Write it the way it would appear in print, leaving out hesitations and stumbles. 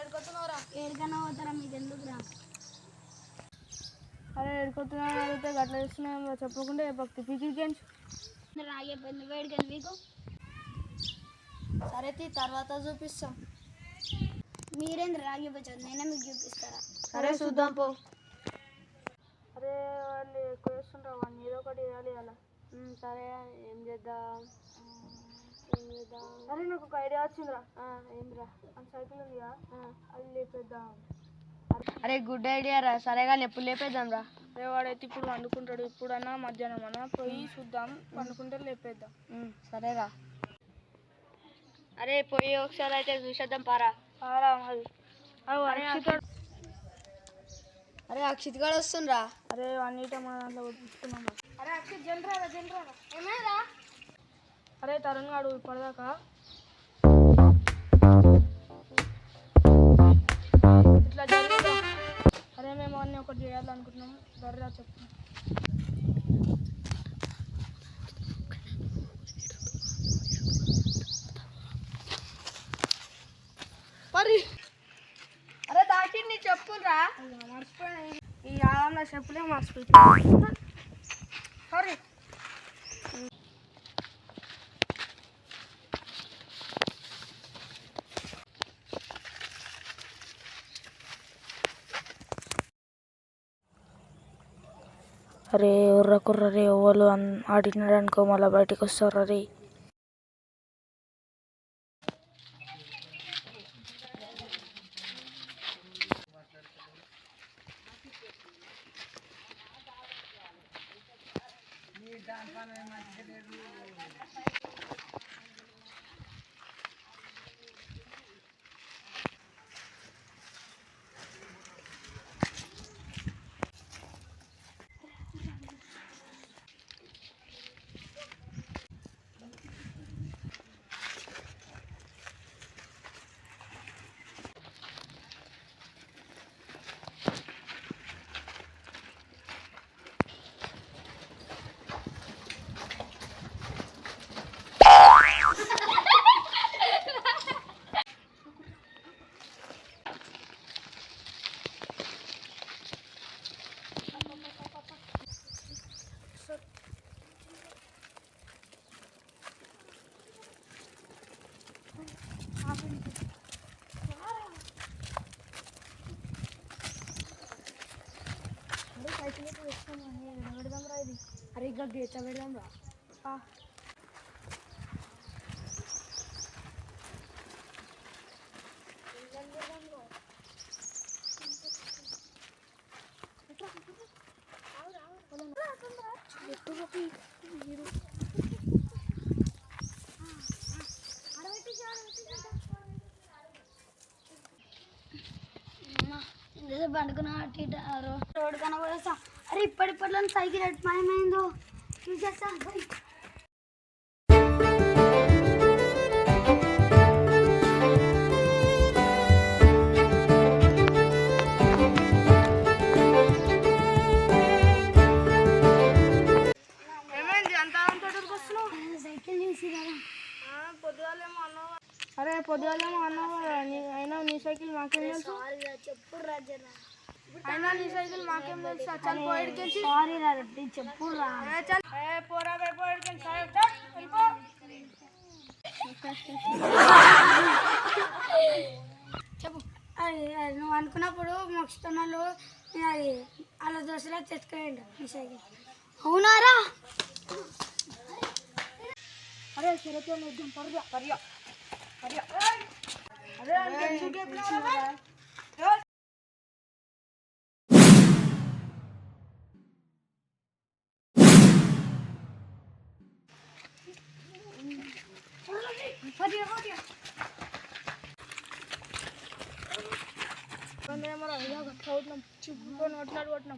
ఏడికన్నా పోతారా మీకు ఎందుకు రా? అరే ఎడుకొస్తున్నా అడిగితే గట్ల ఇస్తున్నాం చెప్పకుండా భక్తి పీకించు రాగిపోయింది వేడికని మీకు. సరే తర్వాత చూపిస్తాం. మీరేంది రాగిపోతుంది, నేనే మీకు చూపిస్తారా? సరే చూద్దాం పో. అరే వాళ్ళు ఎక్కువ వేస్తుంటావు వాడిని ఏదో ఒకటి వేయాలి అలా. సరే ఏం చేద్దాం. అరే నాకు ఒక ఐడియా వచ్చిందిరా. ఏంద్రా అని సైకిల్ ఉందిగా అది లేపేద్దాం. అరే గుడ్ ఐడియా రా. సరేగా ఎప్పుడు లేపేద్దాం రా. అరే వాడైతే ఇప్పుడు వండుకుంటాడు, ఇప్పుడన్నా మధ్యాహ్నం అన్నా పోయి చూద్దాం, వండుకుంటే లేపేద్దాం. సరేరా. అరే పోయి ఒకసారి అయితే చూసేద్దాం పారా. మరి అరే అక్షిత్ గారు వస్తుండ్రా. అరే అన్నిట మన దాంట్లో ఉడిపిస్తున్నాం. అరే అక్షిత్ జనరారా ఏమైనా. అరే తరుణ్ గాడు ఇప్పటిదాకా ఇట్లా జరుగుతా. అరే మేము అన్నీ ఒకటి చేయాలనుకుంటున్నాం, దర్రా చెప్తాం. మరి అరే దాటి నీ చెప్పురా మర్చిపోయినా. ఈ ఆలంలో చెప్పులే మర్చిపోయి. సారీ. అరే ఎవర్ర కుర్రరే ఎవరు ఆడినాడు అనుకో మళ్ళీ బయటకు వస్తారు. అరే అరే ఇంకా గీత పెడదాం రా. పండుకున్న రోడ్డు కనబడేస్తా. అరే ఇప్పటిలో సైకిల్ ఎట్ మాయమైందో చూసేస్తా. ఏమైంది అంత వస్తున్నావు? సైకిల్ చూసి కదా పొద్దుగాలేమో అన్నావు. అరే పొద్దుగాలేమో అన్నావు అయినా నీ సైకిల్ మాకేం తెలుసు? చెప్పు అయినా నీ సైకిల్ మాకేం తెలుసు? చల్ పోయిడికి సారీ రా చెప్పు రా. పోరా పోయిడికి చెప్పు. నువ్వు అనుకున్నప్పుడు మొక్కుతున్నాళ్ళు అది అలా దోశలా తెచ్చుకోండి నీ సైకిల్. అవునారా? అరే సరేతో ఇద్దాం పర్యా. అరే మనం ఇలా గట్లా కొట్టినాం, చిప్పుకొని కొట్టినాడు.